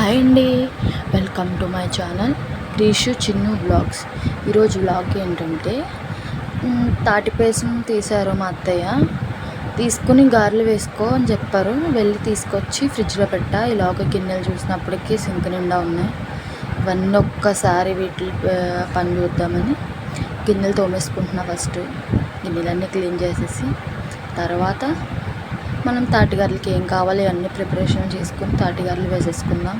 Hi అండి, welcome to my channel Rishu Chinnu vlogs. ఈరోజు vlog ఏంటంటే తాటిపేసం తీశారు మా అత్తయ్య. తీసుకుని గారెలు వేసుకో అని చెప్పారు. వెళ్ళి తీసుకొచ్చి ఫ్రిడ్జ్లో పెట్టా. ఇలాగ గిన్నెలు చూసినప్పటికీ సింక్ నిండా ఉన్నాయి. ఇవన్నీ ఒక్కసారి వీటి పని చూద్దామని గిన్నెలు తోమేసుకుంటున్నా. ఫస్ట్ గిన్నెలన్నీ క్లీన్ చేసేసి తర్వాత మనం తాటిగారెలకి ఏం కావాలి అన్నీ ప్రిపరేషన్ చేసుకుని తాటిగారెలు వేసేసుకుందాం.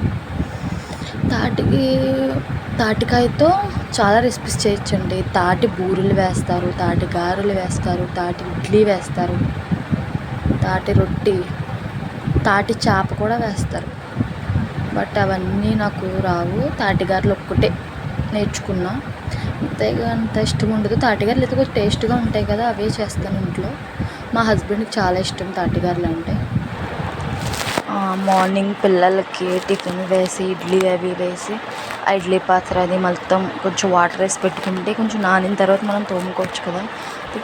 తాటికాయతో చాలా రెసిపీస్ చేయొచ్చండి. తాటి బూరెలు వేస్తారు, తాటి గారెలు వేస్తారు, తాటి ఇడ్లీ వేస్తారు, తాటి రొట్టి, తాటి చేప కూడా వేస్తారు. బట్ అవన్నీ నాకు రావు. తాటిగారెలు ఒక్కటే నేర్చుకున్నా. అంతేగా అంత ఇష్టం ఉండదు. తాటిగారెలు అయితే కొంచెం టేస్ట్గా ఉంటాయి కదా, అవే చేస్తాను ఇంట్లో. మా హస్బెండ్కి చాలా ఇష్టం తాటిగారెలు అంటే. మార్నింగ్ పిల్లలకి టిఫిన్ వేసి ఇడ్లీ అవి వేసి ఆ ఇడ్లీ పాత్ర అది మొత్తం కొంచెం వాటర్ వేసి పెట్టుకుంటే కొంచెం నానిన తర్వాత మనం తోముకోవచ్చు కదా.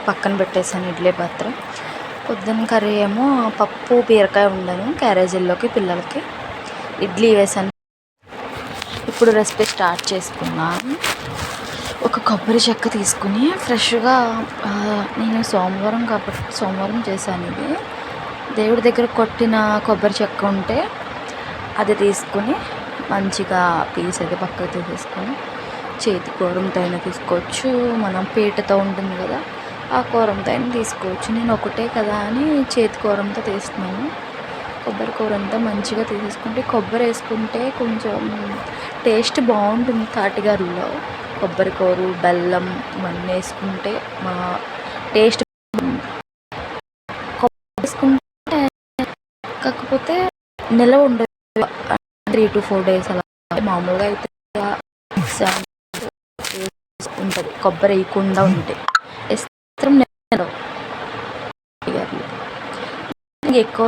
పక్కన పెట్టేసాను ఇడ్లీ పాత్ర. పొద్దున్న కర్రీ ఏమో పప్పు బీరకాయ వండాను క్యారేజీల్లోకి పిల్లలకి. ఇడ్లీ వేసాను. ఇప్పుడు రెసిపీ స్టార్ట్ చేసుకున్నాను. ఒక కొబ్బరి చెక్క తీసుకుని ఫ్రెష్గా, నేను సోమవారం చేశాను ఇది. దేవుడి దగ్గర కొట్టిన కొబ్బరి చెక్క ఉంటే అది తీసుకుని మంచిగా పీస్ అది పక్కకు తీసేసుకొని చేతి కూరంతో అయినా తీసుకోవచ్చు, మనం పీటతో ఉంటుంది కదా ఆ కూరంతో అయినా తీసుకోవచ్చు. నేను ఒకటే కదా అని చేతి కూరంతో తీస్తున్నాను. కొబ్బరి కూర అంతా మంచిగా తీసేసుకుంటే, కొబ్బరి వేసుకుంటే కొంచెం టేస్ట్ బాగుంటుంది. తాటిగారులో కొబ్బరి కూర, బెల్లం ఇవన్నీ వేసుకుంటే మా టేస్ట్ వేసుకుంటే. కాకపోతే నిలవ ఉండదు, 3 to 4 days అలా. మామూలుగా అయితే ఉంటుంది కొబ్బరి వేయకుండా ఉంటే. ఎక్కువ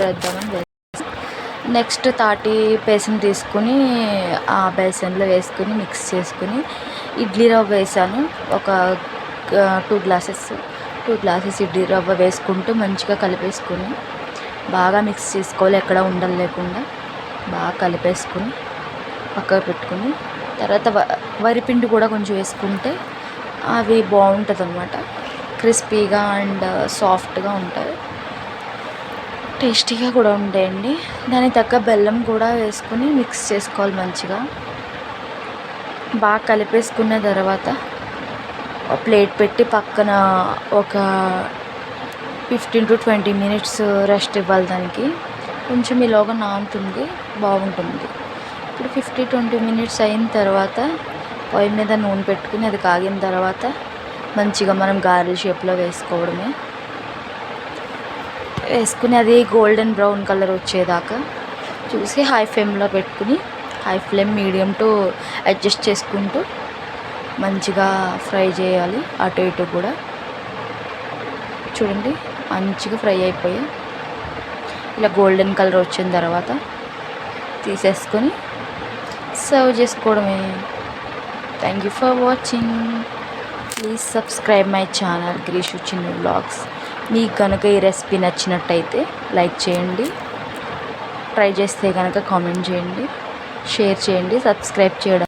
వేద్దామని. నెక్స్ట్ తాటి బేసన్ తీసుకుని ఆ బేసన్లో వేసుకుని మిక్స్ చేసుకుని ఇడ్లీ రవ్వ వేసాను. ఒక 2 గ్లాసెస్ ఇడ్లీ రవ్వ వేసుకుంటూ మంచిగా కలిపేసుకుని బాగా మిక్స్ చేసుకోవాలి. ఎక్కడ ఉండలు లేకుండా బాగా కలిపేసుకుని పక్కకు పెట్టుకుని తర్వాత వరిపిండి కూడా కొంచెం వేసుకుంటే అవి బాగుంటుంది అన్నమాట. క్రిస్పీగా అండ్ సాఫ్ట్గా ఉంటాయి, టేస్టీగా కూడా ఉంటాయండి. దానికి తగ్గ బెల్లం కూడా వేసుకొని మిక్స్ చేసుకోవాలి మంచిగా. బాగా కలిపేసుకున్న తర్వాత ప్లేట్ పెట్టి పక్కన ఒక 15 to 20 minutes రెస్ట్ ఇవ్వాలి. దానికి కొంచెం ఈలోగా నానుతుంది, బాగుంటుంది. ఇప్పుడు 15-20 minutes అయిన తర్వాత పొయ్యి మీద నూనె పెట్టుకుని అది కాగిన తర్వాత మంచిగా మనం గారెల షేప్లో వేసుకోవడమే. వేసుకుని అది గోల్డెన్ బ్రౌన్ కలర్ వచ్చేదాకా చూసి high flame medium to adjust చేసుకుంటూ మంచిగా ఫ్రై చేయాలి. అటు ఇటు కూడా చూడండి మంచిగా ఫ్రై అయిపోయాయి. ఇలా గోల్డెన్ కలర్ వచ్చిన తర్వాత తీసేసుకొని సర్వ్ చేసుకోవడమే. Thank you for watching. Please subscribe my channel Rishu Chinnu vlogs. మీకు కనుక ఈ రెసిపీ నచ్చినట్టయితే లైక్ చేయండి, ట్రై చేస్తే కనుక కామెంట్ చేయండి, షేర్ చేయండి, సబ్స్క్రైబ్ చేయడం